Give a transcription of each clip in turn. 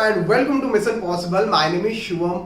And welcome to mission possible. My name is Shivam.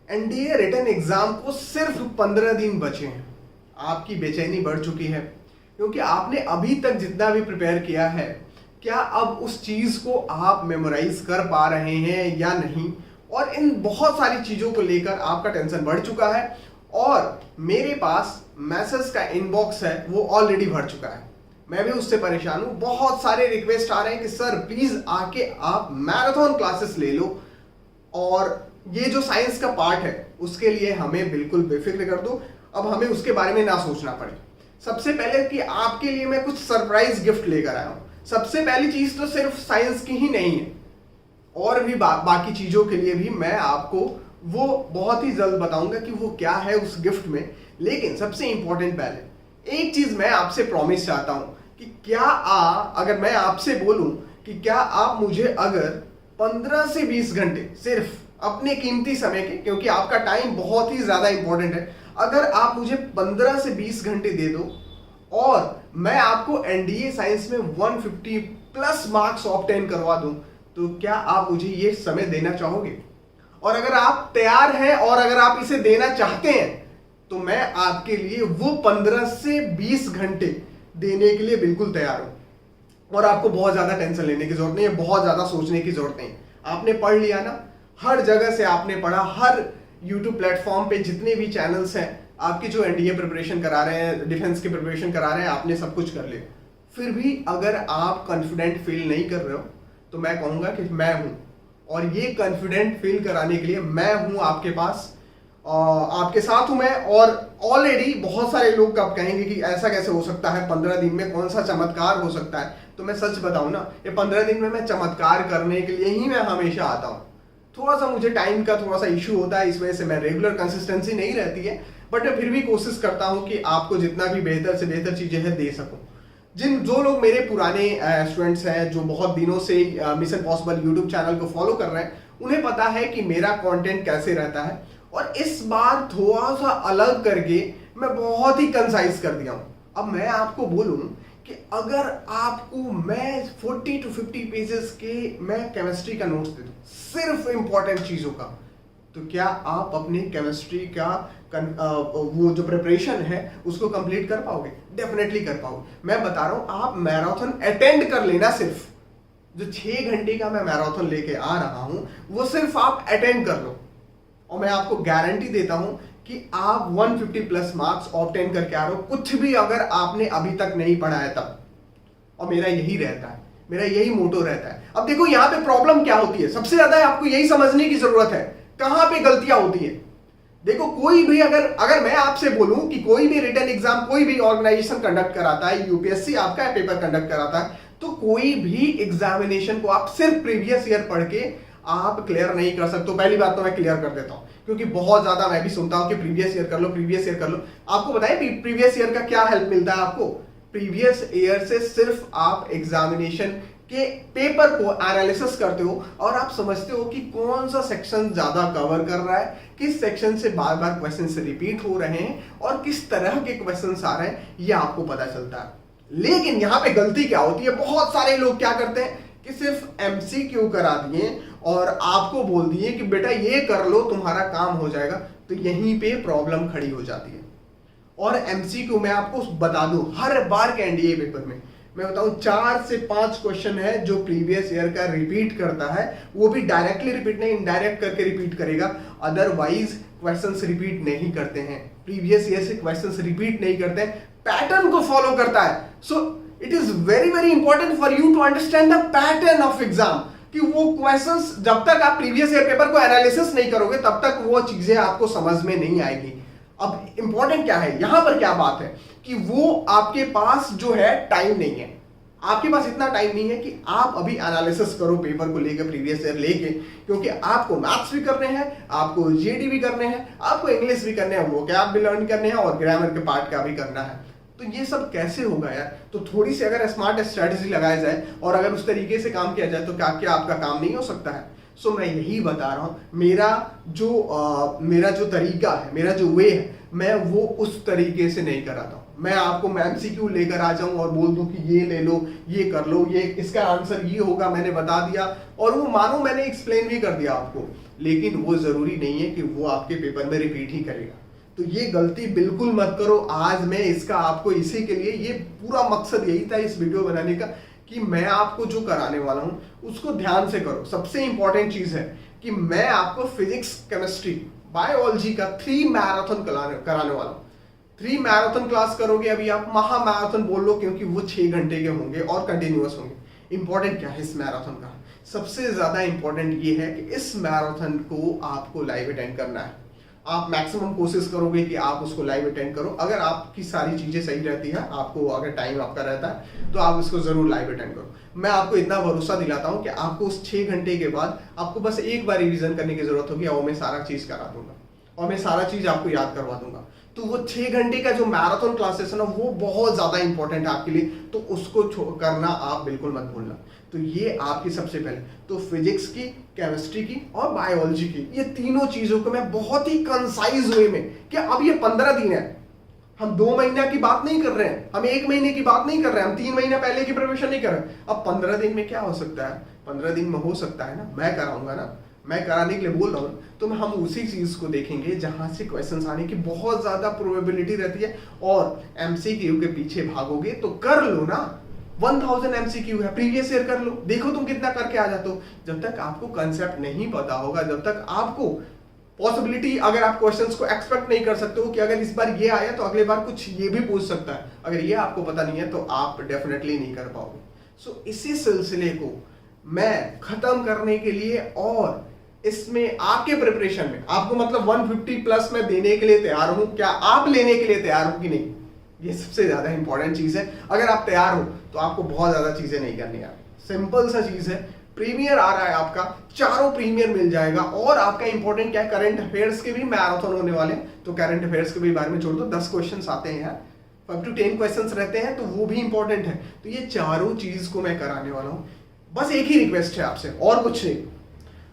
NDA written exam को सिर्फ 15 दिन बचे हैं। आपकी बेचैनी बढ़ चुकी है क्योंकि आपने अभी तक जितना भी प्रिपेयर किया है, क्या अब उस चीज को आप मेमोराइज कर पा रहे हैं या नहीं, और इन बहुत सारी चीजों को लेकर आपका टेंशन बढ़ चुका है। और मेरे पास मैसेज का इनबॉक्स है, वो ऑलरेडी भर चुका है। मैं भी उससे परेशान हूं। बहुत सारे रिक्वेस्ट आ रहे हैं कि सर प्लीज आके आप मैराथन क्लासेस ले लो, और ये जो साइंस का पार्ट है उसके लिए हमें बिल्कुल बेफिक्र कर दो। अब हमें उसके बारे में ना सोचना पड़े। सबसे पहले कि आपके लिए मैं कुछ सरप्राइज गिफ्ट लेकर आया हूं। सबसे पहली चीज तो सिर्फ साइंस की ही नहीं है, और भी बाकी चीजों के लिए भी मैं आपको वो बहुत ही जल्द बताऊंगा कि वो क्या है उस गिफ्ट में। लेकिन सबसे इंपॉर्टेंट पहले एक चीज मैं आपसे प्रॉमिस चाहता हूं कि क्या अगर मैं आपसे बोलूं कि क्या आप मुझे अगर 15 से 20 घंटे सिर्फ अपने कीमती समय के, क्योंकि आपका टाइम बहुत ही ज्यादा इंपॉर्टेंट है, अगर आप मुझे 15 से 20 घंटे दे दो और मैं आपको एनडीए साइंस में 150 प्लस मार्क्स ऑब्टेन करवा दूं, तो क्या आप मुझे ये समय देना चाहोगे? और अगर आप तैयार हैं और अगर आप इसे देना चाहते हैं, तो मैं आपके लिए वो 15 से 20 घंटे देने के लिए बिल्कुल तैयार हूं। और आपको बहुत ज्यादा टेंशन लेने की जरूरत नहीं है, बहुत ज्यादा सोचने की जरूरत नहीं। आपने पढ़ लिया ना, हर जगह से आपने पढ़ा, हर यूट्यूब प्लेटफॉर्म पे जितने भी चैनल्स हैं आपकी जो एनडीए प्रिपरेशन करा रहे हैं, डिफेंस की प्रिपरेशन करा रहे हैं, आपने सब कुछ कर लिया। फिर भी अगर आप कॉन्फिडेंट फील नहीं कर रहे हो, तो मैं कहूंगा कि मैं हूं, और ये कॉन्फिडेंट फील कराने के लिए मैं हूं आपके पास, आपके साथ हूं मैं। और ऑलरेडी बहुत सारे लोग आप कहेंगे कि ऐसा कैसे हो सकता है, 15 दिन में कौन सा चमत्कार हो सकता है। तो मैं सच बताऊं ना, ये 15 दिन में मैं चमत्कार करने के लिए ही मैं हमेशा आता हूं। थोड़ा सा मुझे टाइम का थोड़ा सा इशू होता है, इस वजह से मैं रेगुलर कंसिस्टेंसी नहीं रहती है, बट मैं फिर भी कोशिश करता हूं कि आपको जितना भी बेहतर से बेहतर चीजें हैं दे सकूं। जो लोग मेरे पुराने स्टूडेंट्स हैं, जो बहुत दिनों से मिशन पॉसिबल यूट्यूब चैनल को फॉलो कर रहे हैं, उन्हें पता है कि मेरा कंटेंट कैसे रहता है। और इस बार थोड़ा सा अलग करके मैं बहुत ही कंसाइज कर दिया हूं। अब मैं आपको बोलूं कि अगर आपको मैं 40 to 50 पेजेस के मैं केमिस्ट्री का नोट्स दे दूं, सिर्फ इंपॉर्टेंट चीजों का, तो क्या आप अपनी केमिस्ट्री का वो जो प्रिपरेशन है उसको कंप्लीट कर पाओगे? डेफिनेटली कर पाओगे। मैं बता रहा हूं, आप मैराथन अटेंड कर लेना। सिर्फ जो 6 घंटे का मैं मैराथन लेके आ रहा हूं, वो सिर्फ आप अटेंड कर लो, और मैं आपको गारंटी देता हूं कि आप 150 प्लस मार्क्स ऑब्टेन करके आ रहे हो, कुछ भी अगर आपने अभी तक नहीं पढ़ा है तब। और मेरा यही रहता है, मेरा यही मोटो रहता है। अब देखो यहाँ पे प्रॉब्लम क्या होती है, सबसे ज्यादा आपको यही समझने की जरूरत है कहां पे गलतियां होती है। देखो, कोई भी अगर मैं आपसे बोलूं कि कोई भी रिटन एग्जाम कोई भी ऑर्गेनाइजेशन कंडक्ट कराता है, यूपीएससी आपका पेपर कंडक्ट कराता है, तो कोई भी एग्जामिनेशन को आप सिर्फ प्रीवियस ईयर पढ़ के आप क्लियर नहीं कर सकते। पहली बात तो मैं क्लियर कर देता हूं, क्योंकि बहुत ज्यादा मैं भी सुनता हूं कि प्रीवियस ईयर कर लो, प्रीवियस ईयर कर लो। आपको बताएं प्रीवियस ईयर का क्या हेल्प मिलता है आपको? प्रीवियस ईयर से सिर्फ आप एग्जामिनेशन के पेपर को एनालिसिस करते हो और आप समझते हो कि कौन सा सेक्शन ज्यादा कवर कर रहा है, किस सेक्शन से बार बार क्वेश्चन रिपीट हो रहे हैं और किस तरह के क्वेश्चन आ रहे हैं, ये आपको पता चलता है। लेकिन यहां पे गलती क्या होती है, बहुत सारे लोग क्या करते हैं कि सिर्फ एमसीक्यू करा दिए और आपको बोल दिए कि बेटा ये कर लो तुम्हारा काम हो जाएगा। तो यहीं पे प्रॉब्लम खड़ी हो जाती है। और एमसीक्यू मैं आपको बता दूं, हर बार के एनडीए पेपर में मैं बताऊं 4 से 5 क्वेश्चन है जो प्रीवियस ईयर का रिपीट करता है, वो भी डायरेक्टली रिपीट नहीं, इनडायरेक्ट करके रिपीट करेगा। अदरवाइज क्वेश्चंस रिपीट नहीं करते हैं, प्रीवियस ईयर से क्वेश्चंस रिपीट नहीं करते हैं, पैटर्न को फॉलो करता है। So it is very very important for you to understand the pattern of exam, कि वो क्वेश्चंस जब तक आप प्रीवियस ईयर पेपर को एनालिसिस नहीं करोगे तब तक वो चीजें आपको समझ में नहीं आएगी। अब इंपॉर्टेंट क्या है यहां पर, क्या बात है कि वो आपके पास जो है टाइम नहीं है। आपके पास इतना टाइम नहीं है कि आप अभी एनालिसिस करो पेपर को लेकर, प्रीवियस ईयर लेके, क्योंकि आपको मैथ्स भी करने हैं, आपको जीडी भी करने हैं, आपको इंग्लिश भी करने हैं, वोकैब भी लर्न करने हैं, और ग्रामर के पार्ट का भी करना है। तो ये सब कैसे होगा यार? तो थोड़ी सी अगर स्मार्ट स्ट्रेटेजी लगाया जाए और अगर उस तरीके से काम किया जाए, तो क्या आपका काम नहीं हो सकता है? सो मैं यही बता रहा हूं, मेरा जो तरीका है, मेरा जो वे है, मैं वो उस तरीके से नहीं कराता हूं। मैं आपको MCQ लेकर आ जाऊं और बोल दूं कि ये ले लो, ये कर लो, ये इसका आंसर ये होगा, मैंने बता दिया और वो मानो मैंने एक्सप्लेन भी कर दिया आपको, लेकिन वो जरूरी नहीं है कि वो आपके पेपर में रिपीट ही करेगा। तो ये गलती बिल्कुल मत करो। आज मैं इसका आपको इसी के लिए, ये पूरा मकसद यही था इस वीडियो बनाने का कि मैं आपको जो कराने वाला हूं उसको ध्यान से करो। सबसे इंपॉर्टेंट चीज है कि मैं आपको फिजिक्स, केमिस्ट्री, बायोलॉजी का 3 मैराथन कराने वाला हूं। 3 मैराथन क्लास करोगे, अभी आप महा मैराथन बोल लो क्योंकि वो 6 घंटे के होंगे और कंटिन्यूअस होंगे। इंपॉर्टेंट क्या है इस मैराथन का? सबसे ज्यादा इंपॉर्टेंट ये है कि इस मैराथन को आपको लाइव अटेंड करना है। आप मैक्सिमम कोशिश करोगे कि आप उसको लाइव अटेंड करो। अगर आपकी सारी चीजें सही रहती है, आपको अगर टाइम आपका रहता है तो आप इसको जरूर लाइव अटेंड करो। मैं आपको इतना भरोसा दिलाता हूं कि आपको उस 6 घंटे के बाद आपको बस एक बार रिवीजन करने की जरूरत होगी और मैं सारा चीज करा दूंगा और मैं सारा चीज आपको याद करवा दूंगा। तो वो 6 घंटे का जो मैराथन क्लासेस है ना, वो बहुत ज्यादा इंपॉर्टेंट है आपके लिए, तो उसको करना आप बिल्कुल मत भूलना। तो ये आपकी सबसे पहले तो फिजिक्स की, केमिस्ट्री की और बायोलॉजी की, ये तीनों चीजों को मैं बहुत ही कंसाइज वे में, कि अब ये 15 दिन है, हम 2 महीना की बात नहीं कर रहे हैं, हम 1 महीने की बात नहीं कर रहे हैं, हम 3 महीना पहले की प्रिपरेशन नहीं कर रहे हैं। अब 15 दिन में क्या हो सकता है? 15 दिन में हो सकता है ना, मैं कराऊंगा ना, मैं कराने के लिए बोल रहा हूँ, तो हम उसी चीज को देखेंगे जहां से क्वेश्चंस आने की बहुत ज्यादा प्रोबेबिलिटी रहती है। और MCQ के पीछे भागोगे तो कर लो ना, 1000 MCQ है, प्रीवियस ईयर कर लो, देखो तुम कितना करके आ जाते हो। जब तक आपको कंसेप्ट नहीं पता होगा, जब तक आपको पॉसिबिलिटी, अगर आप क्वेश्चंस को एक्सपेक्ट नहीं कर सकते हो कि अगर इस बार ये आया तो अगले बार कुछ ये भी पूछ सकता है, अगर ये आपको पता नहीं है तो आप डेफिनेटली नहीं कर पाओगे। सो इसी सिलसिले को मैं खत्म करने के लिए और इसमें आपके प्रिपरेशन में आपको मतलब 150 प्लस में देने के लिए तैयार हूं। क्या आप लेने के लिए तैयार हो कि नहीं? ये सबसे ज्यादा इंपॉर्टेंट चीज है। अगर आप तैयार हो तो आपको बहुत ज्यादा चीजें नहीं करनी है। सिंपल सा चीज है, प्रीमियर आ रहा है आपका, चारों प्रीमियर मिल जाएगा। और आपका इंपॉर्टेंट क्या है, करंट अफेयर्स के भी मैराथन होने वाले हैं, तो करंट अफेयर्स के भी बारे में छोड़ दो। 10 क्वेश्चन आते हैं यार, 5 to 10 क्वेश्चन रहते हैं, तो वो भी इंपॉर्टेंट है। तो ये चारों चीज को मैं कराने वाला हूं। बस एक ही रिक्वेस्ट है आपसे और कुछ नहीं,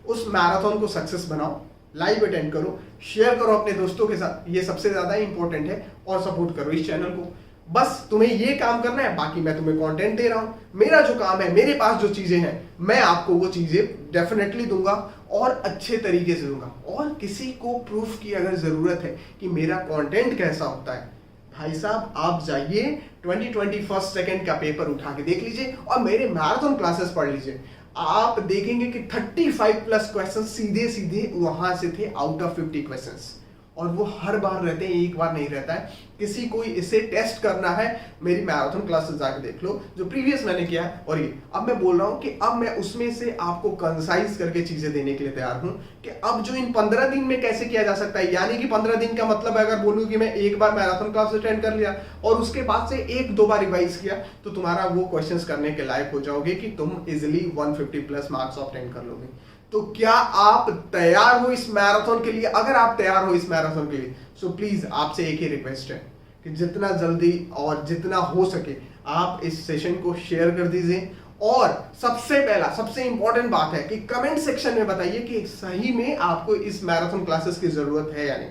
उस मैराथन को सक्सेस बनाओ, लाइव अटेंड करो, शेयर करो अपने दोस्तों के साथ, ये सबसे ज्यादा इंपॉर्टेंट है। और सपोर्ट करो इस चैनल को। बस तुम्हें ये काम करना है, बाकी मैं तुम्हें कंटेंट दे रहा हूं। मेरा जो काम है, मेरे पास जो चीजें हैं, मैं आपको वो चीजें डेफिनेटली दूंगा और अच्छे तरीके से दूंगा। और किसी को प्रूफ की अगर जरूरत है कि मेरा कंटेंट कैसा होता है, भाई साहब आप जाइए 2021 सेकंड का पेपर उठा के देख लीजिए और मेरे मैराथन क्लासेस पढ़ लीजिए। आप देखेंगे कि 35 प्लस क्वेश्चन सीधे सीधे वहां से थे, आउट ऑफ 50 क्वेश्चंस। और वो हर बार रहते हैं, एक बार नहीं रहता है। किसी को इसे टेस्ट करना है, मेरी मैराथन क्लासेस जाके देख लो जो प्रीवियस मैंने किया है। और ये अब मैं बोल रहा हूं कि अब मैं उसमें से आपको कंसाइज करके चीजें देने के लिए तैयार हूं कि अब जो इन 15 दिन में कैसे किया जा सकता है। यानी कि 15 दिन का मतलब अगर बोलूं कि मैं एक बार मैराथन क्लास अटेंड कर लिया और उसके बाद से 1-2 बार रिवाइज किया, तो तुम्हारा वो क्वेश्चंस करने के लायक हो जाओगे कि तुम इजिली 150 प्लस मार्क्स ऑब्टेन कर लोगे। तो क्या आप तैयार हो इस मैराथन के लिए? अगर आप तैयार हो इस मैराथन के लिए, सो प्लीज आपसे एक ही रिक्वेस्ट है कि जितना जल्दी और जितना हो सके आप इस सेशन को शेयर कर दीजिए। और सबसे पहला, सबसे इंपॉर्टेंट बात है कि कमेंट सेक्शन में बताइए कि सही में आपको इस मैराथन क्लासेस की जरूरत है या नहीं।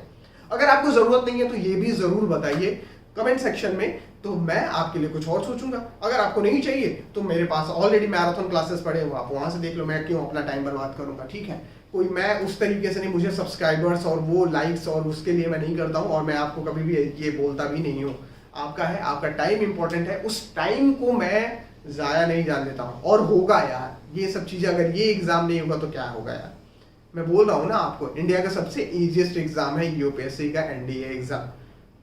अगर आपको जरूरत नहीं है तो ये भी जरूर बताइए कमेंट सेक्शन में, तो मैं आपके लिए कुछ और सोचूंगा। अगर आपको नहीं चाहिए तो मेरे पास ऑलरेडी मैराथन क्लासेस पड़े हुए, आप वहां से देख लो, मैं क्यों अपना टाइम बर्बाद करूंगा। ठीक है, कोई मैं उस तरीके से नहीं, मुझे सब्सक्राइबर्स और वो लाइक्स और उसके लिए मैं नहीं करता हूं और मैं आपको कभी भी ये बोलता भी नहीं हूं। आपका है, आपका टाइम इंपॉर्टेंट है, उस टाइम को मैं जाया नहीं जान देता हूं। और होगा यार ये सब चीजें, अगर ये एग्जाम नहीं होगा तो क्या होगा यार। मैं बोल रहा हूँ ना आपको, इंडिया का सबसे इजीएस्ट एग्जाम है यूपीएससी का एनडीए एग्जाम।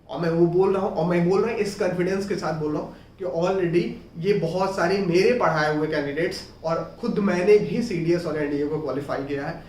और मैं वो बोल रहा हूँ, और मैं बोल रहा हूँ इस कॉन्फिडेंस के साथ बोल रहा हूँ कि ऑलरेडी ये बहुत सारे मेरे पढ़ाए हुए कैंडिडेट्स, और खुद मैंने भी सीडीएस और एनडीए को क्वालिफाई किया है,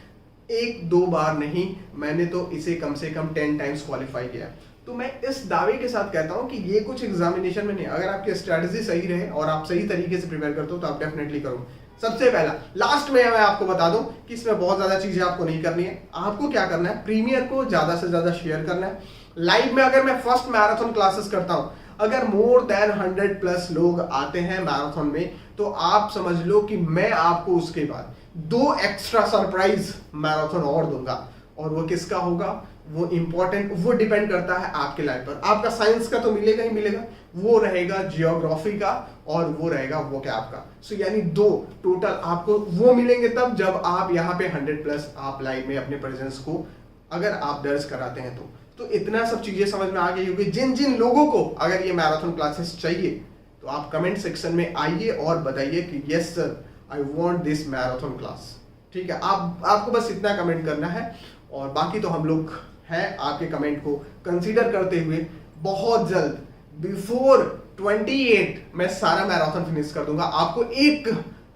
1-2 बार नहीं, मैंने तो इसे कम से कम 10 टाइम्स क्वालिफाई किया है। तो मैं इस दावे के साथ कहता हूं कि ये कुछ एग्जामिनेशन में नहीं, अगर आपकी स्ट्रेटजी सही रहे और आप सही तरीके से प्रिपेयर करते हो तो आप डेफिनेटली करो। सबसे पहला, लास्ट में मैं आपको बता दूं कि इसमें बहुत ज्यादा चीजें आपको नहीं करनी है। आपको क्या करना है, प्रीमियर को ज्यादा से ज्यादा शेयर करना है। लाइव में अगर मैं फर्स्ट मैराथन क्लासेस करता हूं, अगर मोर देन 100 प्लस लोग आते हैं मैराथन में, तो आप समझ लो कि मैं आपको उसके बाद 2 एक्स्ट्रा सरप्राइज मैराथन और दूंगा। और वो किसका होगा? वो इम्पोर्टेंट, वो डिपेंड करता है आपके लाइफ पर। आपका साइंस का तो मिलेगा ही मिलेगा, वो रहेगा जियोग्राफी का और वो रहेगा वोकैब का। सो यानी 2 टोटल आपको वो मिलेंगे तब जब आप यहाँ पे 100+ आप लाइव में अपने प्रेजेंस को अगर आप दर्ज कराते हैं तो इतना सब चीजें समझ में आ गई होगी। जिन जिन लोगों को अगर ये मैराथन क्लासेस चाहिए तो आप कमेंट सेक्शन में आइए और बताइए कि yes sir I want this marathon class. ठीक है, आपको बस इतना कमेंट करना है और बाकी तो हम लोग हैं आपके कमेंट को कंसीडर करते हुए बहुत जल्द बिफोर 28 मैं सारा मैराथन फिनिश कर दूंगा। आपको 1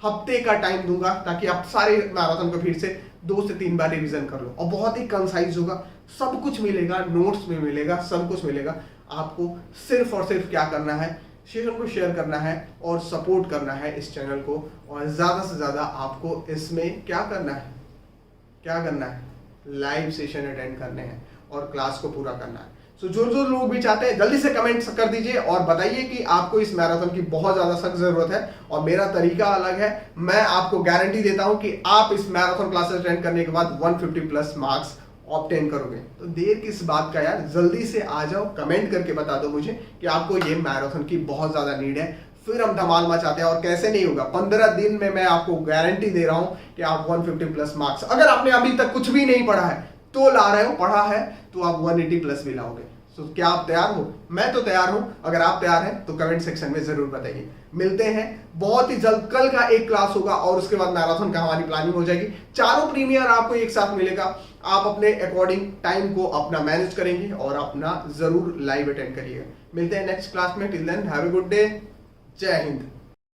हफ्ते का टाइम दूंगा ताकि आप सारे मैराथन को फिर से 2 से 3 बार रिवीजन कर लो और बहुत ही कंसाइज होगा, सब कुछ मिलेगा, नोट्स में मिलेगा, सब कुछ मिलेगा। आपको सिर्फ और सिर्फ क्या करना है, सेशन को शेयर करना है और सपोर्ट करना है इस चैनल को, और ज्यादा से ज्यादा आपको इसमें क्या करना है लाइव सेशन अटेंड करने हैं और क्लास को पूरा करना है। सो जो लोग भी चाहते हैं जल्दी से कमेंट कर दीजिए और बताइए कि आपको इस मैराथन की बहुत ज्यादा सख्त जरूरत है और मेरा तरीका अलग है। मैं आपको गारंटी देता हूं कि आप इस मैराथन क्लासेस अटेंड करने के बाद 150+ मार्क्स ऑब्टेन करोगे। तो देर किस बात का यार, जल्दी से आ जाओ, कमेंट करके बता दो मुझे कि आपको ये मैराथन की बहुत ज्यादा नीड है, फिर हम धमाल मचाते हैं। और कैसे नहीं होगा, 15 दिन में मैं आपको गारंटी दे रहा हूं कि आप 150+ मार्क्स, अगर आपने अभी तक कुछ भी नहीं पढ़ा है तो ला रहे हो, पढ़ा है तो आप 180+ भी लाओगे। तो क्या आप तैयार हो? मैं तो तैयार हूं। अगर आप तैयार हैं तो कमेंट सेक्शन में जरूर बताइए। मिलते हैं बहुत ही जल्द, कल का एक क्लास होगा और उसके बाद मैराथन का हमारी प्लानिंग हो जाएगी। चारों प्रीमियर आपको एक साथ मिलेगा, आप अपने अकॉर्डिंग टाइम को अपना मैनेज करेंगे और अपना जरूर लाइव अटेंड करिएगा। मिलते हैं नेक्स्ट क्लास में, till then have a good day, जय हिंद।